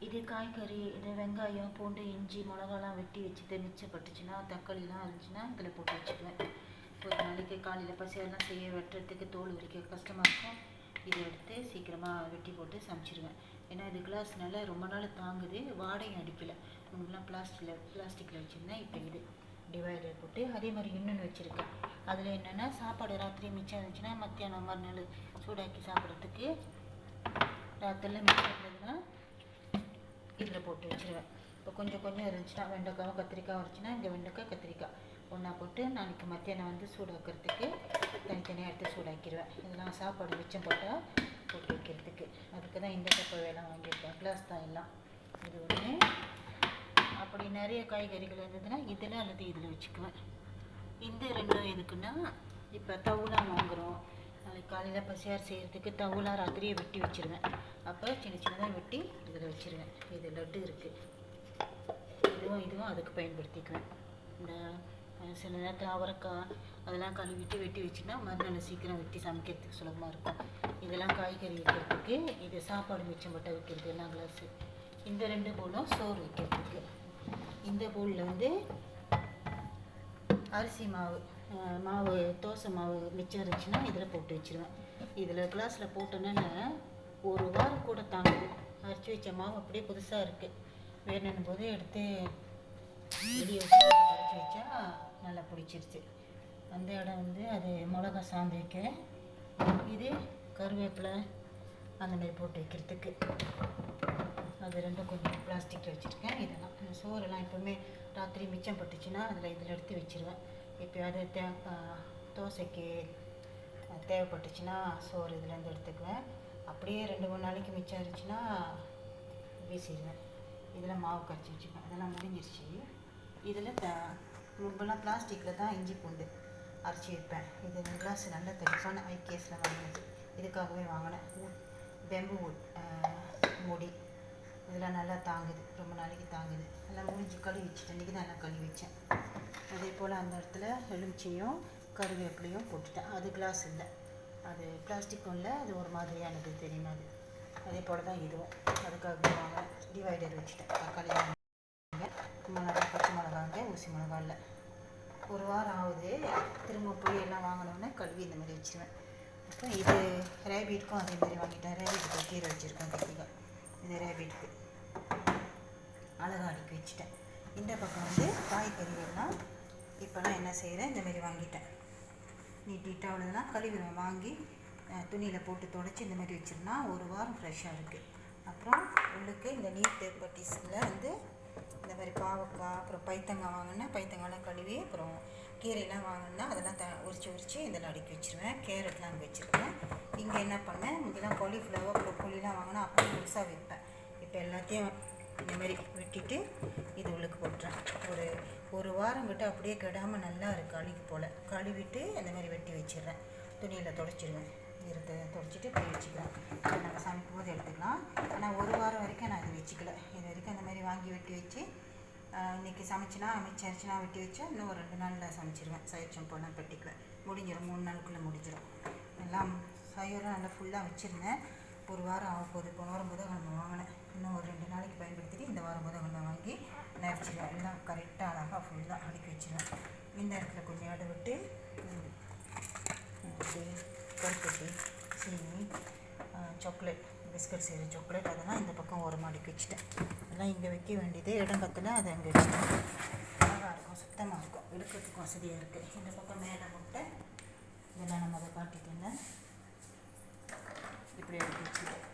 இது காய்கறி, இது வெங்காயம், பூண்டு, இஞ்சி, மிளகாலாம் வெட்டி வச்சுட்டு மிச்சப்பட்டுச்சுன்னா, தக்காளிலாம் இருந்துச்சுன்னா இதில் போட்டு வச்சுக்குவேன். ஒரு நாளைக்கு காலையில் பசியெல்லாம் செய்ய வெட்டுறதுக்கு தோல் உரிக்க கஷ்டமாக இருக்கும். இதை எடுத்து சீக்கிரமாக வெட்டி போட்டு சமைச்சிடுவேன். ஏன்னா இது கிளாஸ்னால ரொம்ப நாள் தாங்குது, வாடையும் அடிக்கலை. முன்னெல்லாம் பிளாஸ்டிக்கில் வச்சுருந்தேன், இப்போ இது டிவைடர் போட்டு அதே மாதிரி இன்னொன்று வச்சுருக்கேன். அதில் என்னென்னா சாப்பாடு ராத்திரி மிச்சம் இருந்துச்சுன்னா மத்தியானம் மறுநாள் சூடாக்கி சாப்பிட்றதுக்கு ராத்திரில் மிச்சம் இருந்ததுன்னா இதில் போட்டு வச்சுருவேன். இப்போ கொஞ்சம் கொஞ்சம் இருந்துச்சுன்னா வெண்டைக்காவும் கத்திரிக்காயும் இருந்துச்சுன்னா இங்கே வெண்டைக்காய் கத்திரிக்காய் ஒன்றா போட்டு நாளைக்கு மத்தியானம் வந்து சூடாக்கிறதுக்கு தனித்தனியாக எடுத்து சூடாக்கிடுவேன். இதெல்லாம் சாப்பாடு மிச்சம் போட்டால் போட்டு வைக்கிறதுக்கு. அதுக்கு தான் இந்த கப்பை வேலை வாங்கியிருக்கேன். கிளாஸ் தான் எல்லாம். இது ஒன்று. அப்படி நிறைய காய்கறிகள் இருந்ததுன்னா இதில் அல்லது இதில் வச்சுக்குவேன். இந்த ரெண்டும் எதுக்குன்னா, இப்போ தவுலாம் வாங்குகிறோம், நாளைக்கு காலையில் பசியார் செய்கிறதுக்கு தவுலாம் ராத்திரியே வெட்டி வச்சுருவேன். அப்போ சின்ன சின்னதாக வெட்டி இதில் வச்சுருவேன். இது லட்டு இருக்குது, இதுவும் அதுக்கு பயன்படுத்திக்குவேன். இந்த சில நேரத்தில் அவரைக்காய் அதெல்லாம் கழுவிட்டு வெட்டி வச்சுன்னா மறுநாள் சீக்கிரம் வெட்டி சமைக்கிறதுக்கு சுலபமாக இருக்கும். இதெல்லாம் காய்கறி வைக்கிறதுக்கு, இது சாப்பாடு மிச்சம் போட்ட வைக்கிறது எல்லாம் கிளாஸு. இந்த 2 பவுலும் சோறு வைக்கிறதுக்கு. இந்த பவுலில் வந்து அரிசி மாவு தோசை மாவு மிச்சம் இருந்துச்சுன்னா இதில் போட்டு வச்சுருவேன். இதில் கிளாஸில் போட்டோன்னா ஒரு வாரம் கூட தாங்குது. அரைச்சி வச்ச மாவு அப்படியே புதுசாக இருக்குது. வேணும்னும் போது எடுத்து வெளியே அரைச்சி வச்சா நல்லா பிடிச்சிருச்சு. அந்த இடம் வந்து அது மிளகா சாந்து வைக்க, இது கருவேப்பிலை அந்த மாதிரி போட்டு வைக்கிறதுக்கு. அது ரெண்டும் கொஞ்சம் பிளாஸ்டிக்கில் வச்சுருக்கேன். இதெல்லாம் சோறெல்லாம் எப்போவுமே ராத்திரி மிச்சம் பட்டுச்சுன்னா இதில் எடுத்து வச்சுருவேன். எப்போயாவது தோசைக்கு தேவைப்பட்டுச்சுன்னா சோறு இதுலேருந்து எடுத்துக்குவேன். அப்படியே 2-3 நாளைக்கு மிச்சம் இருந்துச்சுன்னா வீசிடுவேன். இதில் மாவு கரைச்சி வச்சுப்பேன். அதெல்லாம் முடிஞ்சிருச்சு. இதில் ரொம்பலாம் பிளாஸ்டிக்கில் தான் இஞ்சி பூண்டு அரைச்சி வைப்பேன். இது கிளாஸ் நல்ல தெளிப்பான ஐகேஸில் வாங்கினது. இதுக்காகவே வாங்கினேன். பெம்பு வுட் முடி இதெல்லாம் நல்லா தாங்குது, ரொம்ப நாளைக்கு தாங்குது. நல்லா முடிஞ்சு கழுவி வச்சுட்டேன். இன்றைக்கி தான் நல்லா கழுவி வச்சேன். அதே போல் அந்த இடத்துல எலுமிச்சையும் கருவேப்பிலையும் போட்டுட்டேன். அது கிளாஸ் இல்லை, அது பிளாஸ்டிக்கும் இல்லை, அது ஒரு மாதிரியானது தெரியுமா. அது அதே போல் தான் இதுவும். அதுக்காக வாங்க டிவைடர் வச்சுட்டேன். தக்காளி மிளகா, பச்சை மிளகாங்க, ஊசி மிளகா இல்லை. ஒரு வாரம் ஆகுது. திரும்ப போய் எல்லாம் வாங்கினோன்னே கழுவி இந்த மாதிரி வச்சுருவேன். அப்புறம் இது ரேபிட்க்கும் அதே மாதிரி வாங்கிட்டேன். ரேபிட்டுக்கு கீரை வச்சுருக்கேன். கத்திரிக்காய் இது ரேபிட்டுக்கு அழகாக அடுக்கி வச்சுட்டேன். இந்த பக்கம் வந்து காய்கறி எல்லாம் இப்போலாம் என்ன செய்கிறேன், இந்தமாரி வாங்கிட்டேன். நீட்டாக அவ்வளோதான் கழுவிடுவேன். வாங்கி துணியில் போட்டு துடைச்சி இந்த மாதிரி வச்சுருந்தா ஒரு வாரம் ஃப்ரெஷ்ஷாக இருக்குது. அப்புறம் உள்ளுக்கு இந்த நீட்டு பட்டிஸில் வந்து இந்த மாதிரி பாவக்காய், அப்புறம் பைத்தங்காய் வாங்கினா பைத்தங்காய்லாம் கழுவி, அப்புறம் கீரைலாம் வாங்கினா அதெல்லாம் உரிச்சு இதில் அடுக்கி வச்சுருவேன். கேரட்லாம் அங்கே வச்சுருக்கேன். இங்கே என்ன பண்ணேன், இங்கெல்லாம் காலிஃப்ளவர் ப்ரொக்கோலிலாம் வாங்கினா அப்படியே முழுசாக வைப்பேன். இப்போ எல்லாத்தையும் இந்தமாரி வெட்டிட்டு இது உள்ளுக்கு போட்டுறேன். ஒரு வாரம் விட்டு அப்படியே கெடாமல் நல்லா இருக்குது. அழுகி போல் கழுவிட்டு இந்த மாதிரி வெட்டி வச்சிடுறேன். துணியில் துடைச்சிடுவேன். ஈரத்தை துடைச்சிட்டு போய் வச்சுக்கிறேன். நாங்கள் சமைக்கும் போது எடுத்துக்கலாம். ஆனால் ஒரு வாரம் வரைக்கும் நான் இது வச்சுக்கல. இது வரைக்கும் அந்த மாதிரி வாங்கி வெட்டி வச்சு இன்றைக்கி சமைச்சினா மிச்சரிச்சுனா வெட்டி வச்சா இன்னும் ஒரு 2 நாளில் சமைச்சிடுவேன். சைச்சம் போனால் பெட்டிக்குவேன். முடிஞ்சிடும், 3 நாளுக்குள்ளே முடிஞ்சிடும். எல்லாம் சைவெல்லாம் நல்லா ஃபுல்லாக வச்சுருந்தேன். ஒரு வாரம் ஆக போகுது. இப்போ வாரம் புதன்கிழமை வாங்கினேன். இன்னும் ஒரு 2 நாளைக்கு பயன்படுத்திட்டு இந்த வாரம் புதன்கிழமை வாங்கி நரிச்சிடுவேன். எல்லாம் கரெக்டாக அழகாக ஃபுல்லாக அடுக்கி வச்சுருவேன். இந்த இடத்துல கொஞ்சம் இடம் விட்டு கருப்பட்டி, சீனி, சாக்லேட், பிஸ்கட் செய்கிற சாக்லேட் அதெல்லாம் இந்த பக்கம் ஓரமாக அடுக்கி வச்சுட்டேன். அதெல்லாம் இங்கே வைக்க வேண்டியது இடம் கற்றுனா அதை அங்கே வச்சுட்டேன். அழகாக இருக்கும், சுத்தமாக இருக்கும், எடுக்கிறதுக்கும் வசதியாக இருக்குது. இந்த பக்கம் மேலே முட்டை இதெல்லாம் நம்ம அதை காட்டிட்டு இருந்தேன். இப்படி எடுத்து வச்சுட்டேன்.